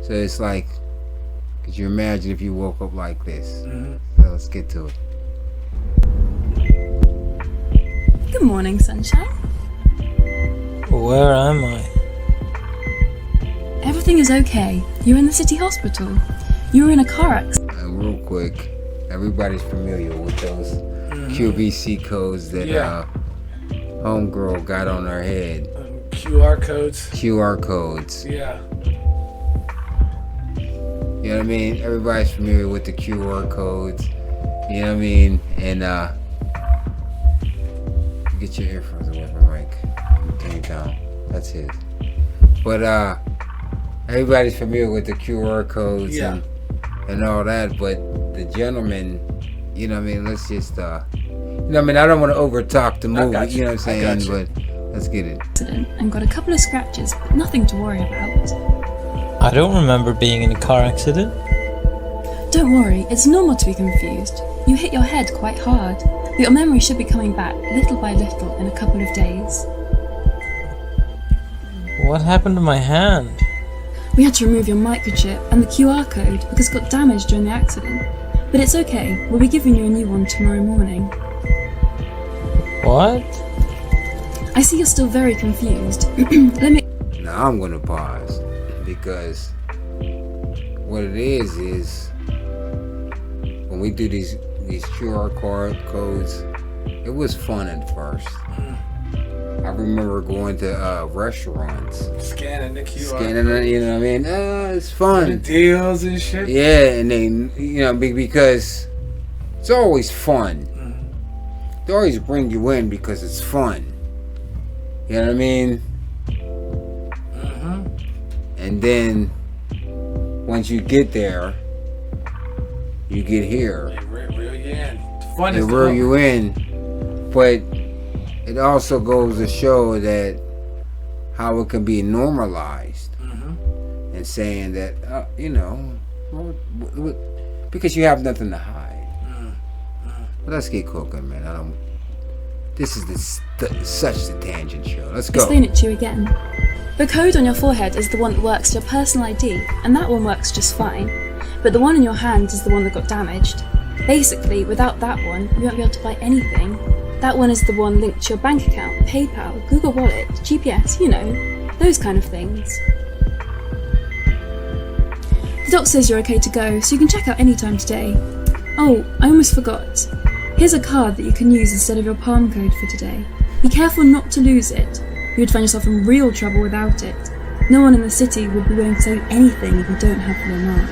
So it's like, could you imagine if you woke up like this? So let's get to it. Good morning, sunshine. Where am I? Everything is okay. You're in the city hospital. You were in a car accident. Real quick, everybody's familiar with those QVC codes that homegirl got on her head. QR codes. QR codes. Yeah. You know what I mean? Everybody's familiar with the QR codes. You know what I mean? And get your earphones away from Mike. Turn it down. That's it. But everybody's familiar with the QR codes and all that. But the gentleman, you know what I mean? Let's just, you know what I mean? I don't want to overtalk the movie, you know what I'm saying? But let's get it. And got a couple of scratches, but nothing to worry about. I don't remember being in a car accident. Don't worry, it's normal to be confused. You hit your head quite hard, but your memory should be coming back little by little in a couple of days. What happened to my hand? We had to remove your microchip and the QR code because it got damaged during the accident. But it's okay, we'll be giving you a new one tomorrow morning. What? I see you're still very confused. Now I'm going to pause because what it is when we do these QR codes, it was fun at first. I remember going to restaurants, Scanning the QR. you know what I mean? It's fun. The deals and shit. Yeah, and then, you know, because it's always fun. They always bring you in because it's fun. You know what I mean? And then once you get there, you get here. They reel you in. Fun They is reel you in, but it also goes to show that how it can be normalized, and saying that you know, because you have nothing to hide. But let's get cooking, man. This is such the tangent show. Let's go. Explain it to you again. The code on your forehead is the one that works to your personal ID, and that one works just fine. But the one in your hand is the one that got damaged. Basically, without that one, you won't be able to buy anything. That one is the one linked to your bank account, PayPal, Google Wallet, GPS, you know, those kind of things. The doc says you're okay to go, so you can check out anytime today. Oh, I almost forgot. Here's a card that you can use instead of your palm code for today. Be careful not to lose it. You would find yourself in real trouble without it. No one in the city would be willing to tell you anything if you don't have your mark.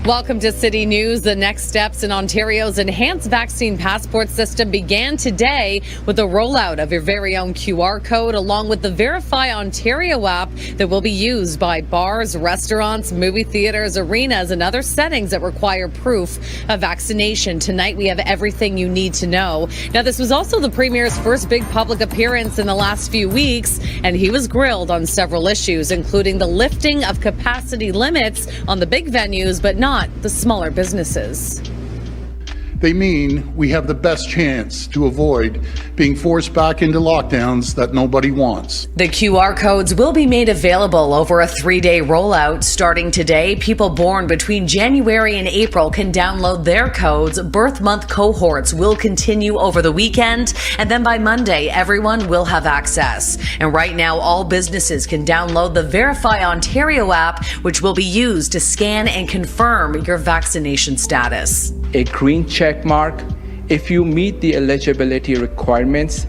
Welcome to City News. The next steps in Ontario's enhanced vaccine passport system began today with the rollout of your very own QR code along with the Verify Ontario app that will be used by bars, restaurants, movie theaters, arenas, and other settings that require proof of vaccination. Tonight, we have everything you need to know. Now, this was also the Premier's first big public appearance in the last few weeks, and he was grilled on several issues, including the lifting of capacity limits on the big venues, but not the smaller businesses. They mean we have the best chance to avoid being forced back into lockdowns that nobody wants. The QR codes will be made available over a 3-day rollout. Starting today, people born between January and April can download their codes. Birth month cohorts will continue over the weekend, and then by Monday, everyone will have access. And right now, all businesses can download the Verify Ontario app, which will be used to scan and confirm your vaccination status. A green check mark if you meet the eligibility requirements,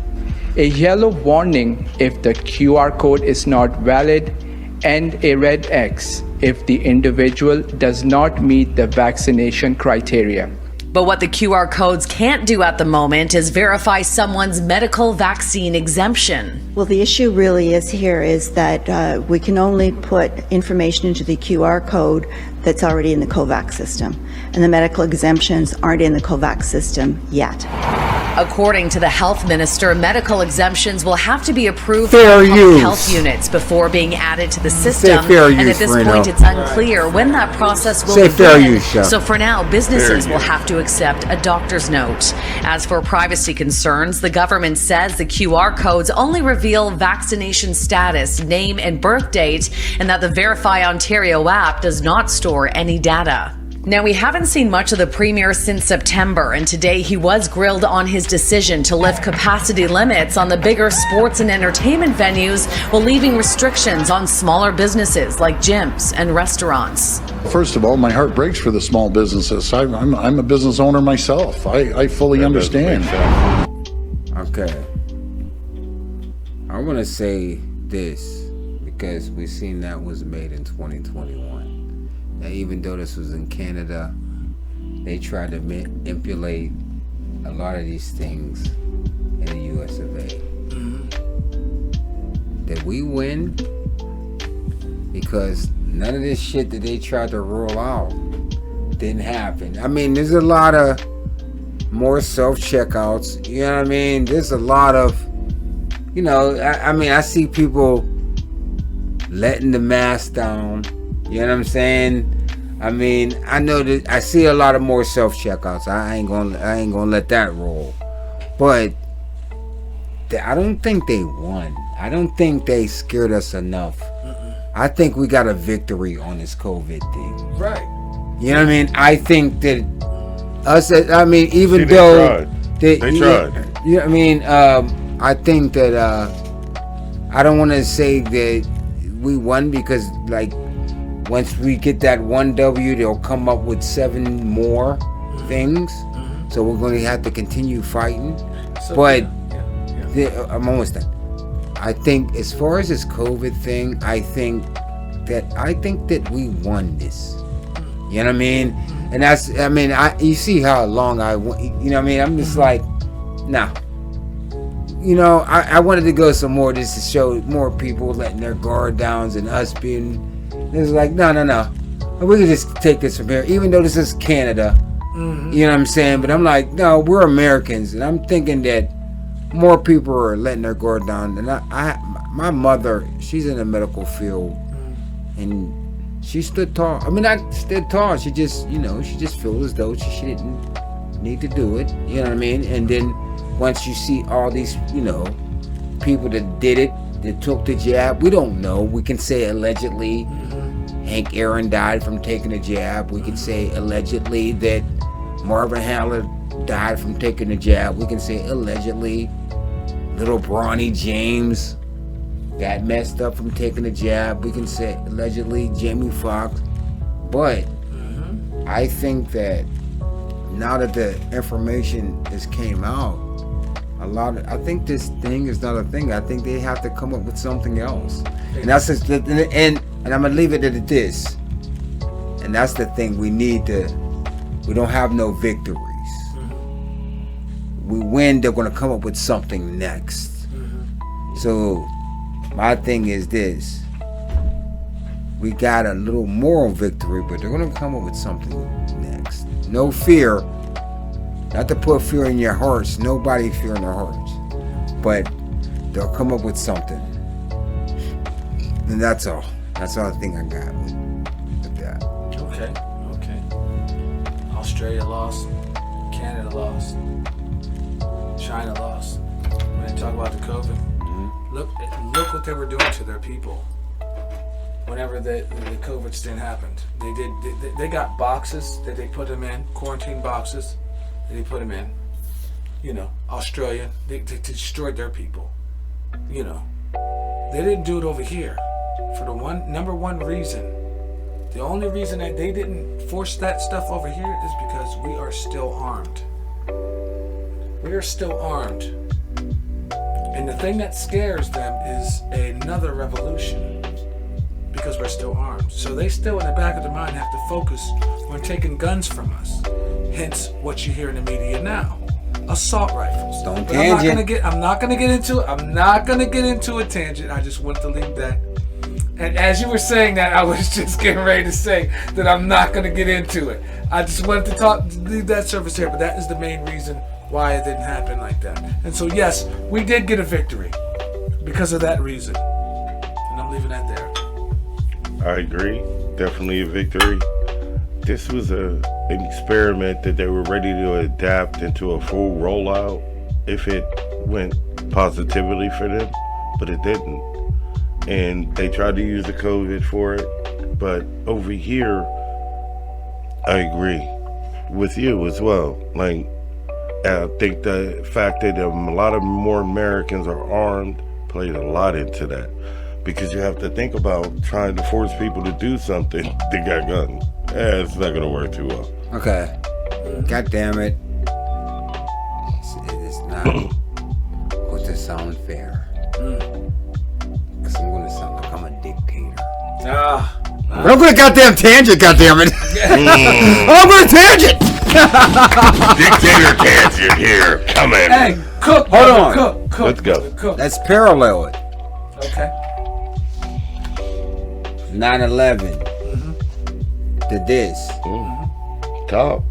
a yellow warning if the QR code is not valid, and a red X if the individual does not meet the vaccination criteria. But what the QR codes can't do at the moment is verify someone's medical vaccine exemption. Well, the issue really is that we can only put information into the QR code that's already in the COVAX system, and the medical exemptions aren't in the COVAX system yet. According to the health minister, medical exemptions will have to be approved Fair by public use. health units before being added to the system. fair And use, at this Reno. point, it's unclear when that process will Say fair begin. use, Chef. So for now, businesses Fair will use. have to accept a doctor's note. As for privacy concerns, the government says the QR codes only reveal vaccination status, name, and birth date, and that the Verify Ontario app does not store any data. Now, we haven't seen much of the Premier since September, and today he was grilled on his decision to lift capacity limits on the bigger sports and entertainment venues while leaving restrictions on smaller businesses like gyms and restaurants. First of all, my heart breaks for the small businesses. I'm a business owner myself. I fully understand. Okay. I want to say this because we've seen that was made in 2021. Now, even though this was in Canada, they tried to manipulate a lot of these things in the US of A. Did we win? Because none of this shit that they tried to roll out didn't happen. I mean, there's a lot of more self-checkouts. You know what I mean? There's a lot of, you know, I mean, I see people letting the mask down. You know what I'm saying? I mean, I know that I see a lot of more self-checkouts. I ain't gonna let that roll. But I don't think they won. I don't think they scared us enough. I think we got a victory on this COVID thing. Right. You know what I mean? I think that us, I mean, even See, though they tried. You know what I mean? I think that I don't want to say that we won because, like, once we get that one W, they'll come up with 7 more things. So we're going to have to continue fighting. So, But yeah. I'm almost done. I think as far as this COVID thing, I think that we won this. You know what I mean? And that's, I mean, you see how long I went. You know what I mean? I'm just like, nah. You know, I wanted to go some more just to show more people letting their guard down and us being. It's like, no. We can just take this from here, even though this is Canada. Mm-hmm. You know what I'm saying? But I'm like, no, we're Americans, and I'm thinking that more people are letting their guard down. And my mother, she's in the medical field, and she stood tall. I mean, not stood tall. She just, you know, she just felt as though she didn't need to do it. You know what I mean? And then once you see all these, you know, people that did it, that took the jab, we don't know. We can say allegedly Hank Aaron died from taking the jab. We can say allegedly that Marvin Hagler died from taking the jab. We can say allegedly little Bronny James got messed up from taking the jab. We can say allegedly Jamie Foxx. But I think that now that the information has came out, I think this thing is not a thing. I think they have to come up with something else. And that's just, and I'm gonna leave it at this. And that's the thing we don't have no victories. We win, they're gonna come up with something next. So my thing is this. We got a little moral victory, but they're gonna come up with something next. No fear. Not to put fear in your hearts. Nobody fear in their hearts. But they'll come up with something. And that's all. That's all I think I got with that. Okay. Australia lost. Canada lost. China lost. When they talk about the COVID, look what they were doing to their people. Whenever the COVID thing happened, they got boxes that they put them in, quarantine boxes. They put them in, you know, Australia. They destroyed their people. You know, they didn't do it over here for the number one reason. The only reason that they didn't force that stuff over here is because we are still armed. We are still armed, and the thing that scares them is another revolution because we're still armed. So they still, in the back of their mind, have to focus on taking guns from us. Hence, what you hear in the media now, assault rifles. Don't But tangent. I'm not gonna get into it. I'm not gonna get into a tangent. I just want to leave that. And as you were saying that, I was just getting ready to say that I'm not gonna get into it. I just wanted to leave that surface here. But that is the main reason why it didn't happen like that. And so, yes, we did get a victory because of that reason. And I'm leaving that there. I agree. Definitely a victory. This was an experiment that they were ready to adapt into a full rollout if it went positively for them, but it didn't. And they tried to use the COVID for it. But over here, I agree with you as well. Like, I think the fact that a lot of more Americans are armed played a lot into that. Because you have to think about trying to force people to do something. They got guns. It's not going to work too well. Okay. God damn it. It's not going to sound fair. Because I'm going to sound like I'm a dictator. I'm going to goddamn tangent, goddammit. I'm going to tangent. Dictator tangent here. Come in. Hey, cook. Hold on. Cook. Let's go. Cook. Let's parallel it. Okay. 9/11. To this. Top.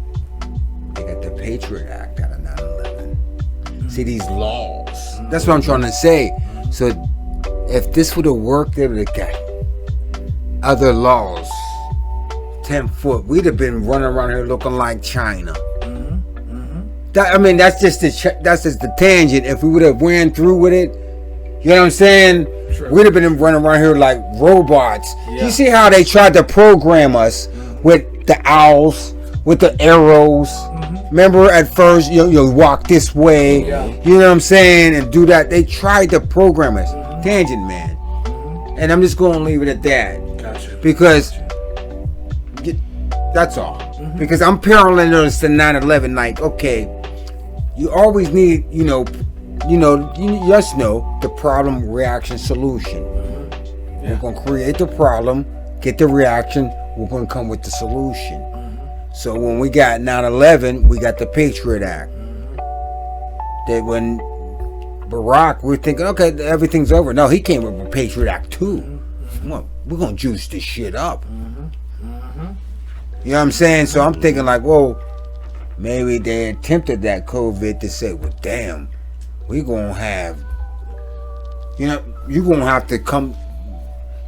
They got the Patriot Act out of 9/11. See these laws. That's what I'm trying to say. So if this would have worked, they would have got other laws. 10 foot. We'd have been running around here looking like China. That's just the tangent. If we would have went through with it, you know what I'm saying? True. We'd have been running around here like robots. Yeah. You see how they tried to program us with the owls, with the arrows. Remember at first, you walk this way, you know what I'm saying, and do that. They tried to program us. Tangent, man. And I'm just going to leave it at that. Gotcha. Because that's all. Because I'm paralleling this to 9/11. Like, okay, you always need, you just know the problem, reaction, solution. We're going to create the problem, get the reaction, we're going to come with the solution. So when we got 9/11, we got the Patriot Act. That when Barack, we're thinking, okay, everything's over. No, he came with a Patriot Act too. We're going to juice this shit up. You know what I'm saying? So I'm thinking like, whoa, maybe they attempted that COVID to say, well, damn, we're going to have, you're going to have to come,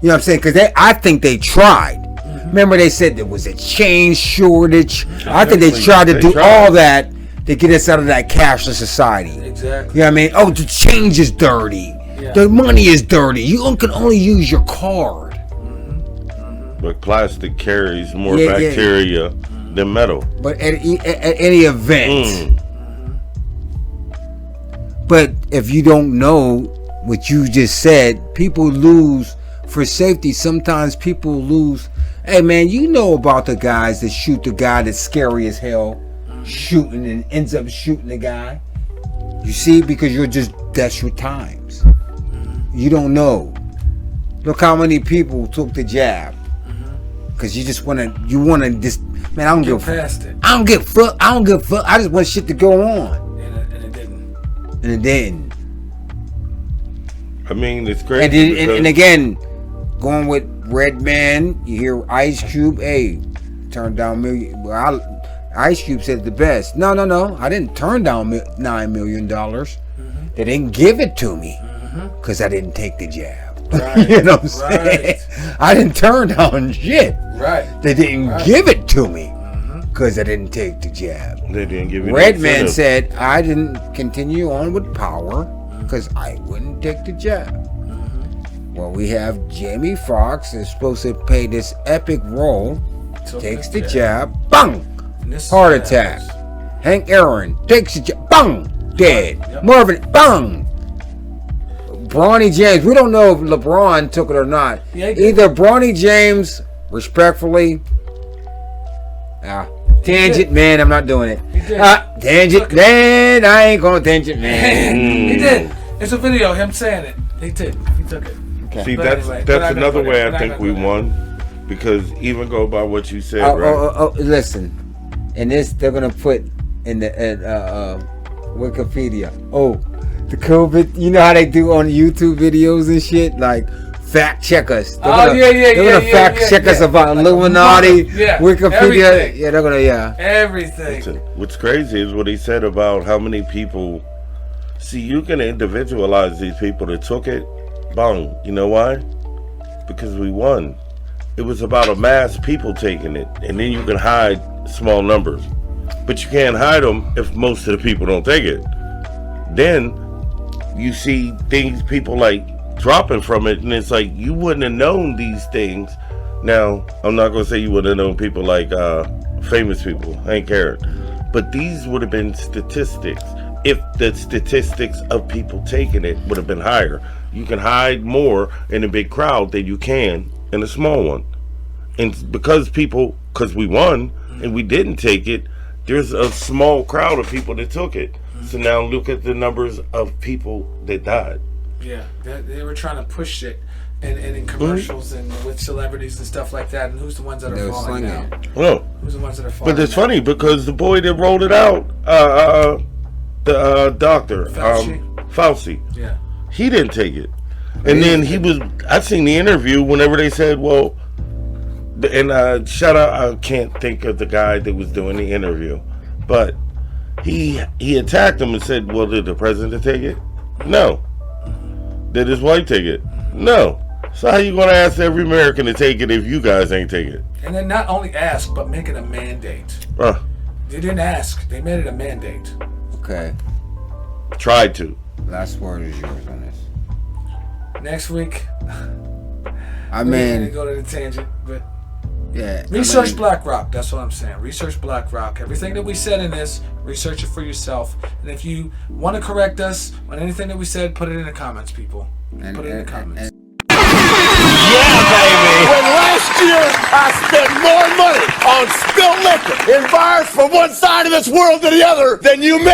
you know what I'm saying? Because I think they tried. Remember they said there was a chain shortage. I think they tried to do all that to get us out of that cashless society. Exactly. You know what I mean? Oh, the change is dirty. Yeah. The money is dirty. You can only use your card. But plastic carries more bacteria than metal. But at any event. But if you don't know what you just said, people lose for safety. Sometimes people lose. Hey man, you know about the guys that shoot the guy that's scary as hell, shooting and ends up shooting the guy. You see, because that's your times. You don't know. Look how many people took the jab. Because you want to just, man, I don't give a fuck. I don't give a fuck. I just want shit to go on. And it didn't. I mean, it's crazy. And again, going with Redman, you hear Ice Cube, hey, turn down million. Well, Ice Cube said the best. No. I didn't turn down $9 million. They didn't give it to me because I didn't take the jab. Right. You know what I'm saying? I didn't turn down shit. Right. They didn't give it to me because I didn't take the jab. They didn't give it. Redman said I didn't continue on with power because I wouldn't take the jab. Well, we have Jamie Foxx is supposed to play this epic role, takes the jab, bang, heart attack. Hank Aaron takes the jab, bang, dead. Marvin, bang. Bronny James, we don't know if LeBron took it or not. Either Bronny James, respectfully, tangent man, I'm not doing it. Tangent man, I ain't gonna tangent man. He did. It's a video of him saying it. He did. He took it. Okay. See, that's another way I think we won, because even go by what you said, right? Listen, and this they're gonna put in the Wikipedia. Oh, the COVID. You know how they do on YouTube videos and shit, like fact check us. They're gonna fact check us about Illuminati, Wikipedia. Everything. Yeah, they're gonna everything. Listen, what's crazy is what he said about how many people. See, you can individualize these people that took it. Boom. You know why? Because we won. It was about a mass people taking it, and then you can hide small numbers, but you can't hide them if most of the people don't take it. Then you see things, people like dropping from it, and it's like you wouldn't have known these things. Now, I'm not gonna say you would have known people like famous people. I ain't caring, but these would have been statistics. If the statistics of people taking it would have been higher, you can hide more in a big crowd than you can in a small one. And because we won and we didn't take it, there's a small crowd of people that took it. So now look at the numbers of people that died. Yeah, they were trying to push it and in commercials and with celebrities and stuff like that. And who's the ones that are falling now? Well, who's the ones that are falling? But it's funny because the boy that rolled it out, the doctor, Fauci. Yeah, he didn't take it. And then I seen the interview whenever they said, well, and shout out, I can't think of the guy that was doing the interview, but he attacked him and said, well, did the president take it? No. Did his wife take it? No. So how you going to ask every American to take it if you guys ain't take it? And then not only ask, but make it a mandate. They didn't ask. They made it a mandate. Okay. Tried to. Last word is yours on this. Next week, we're going to go to the tangent, but research BlackRock. That's what I'm saying. Research BlackRock. Everything that we said in this, research it for yourself. And if you want to correct us on anything that we said, put it in the comments, people. Put it in the comments. Yeah, baby. When last year I spent more money on spilled liquor in bars from one side of this world to the other than you made.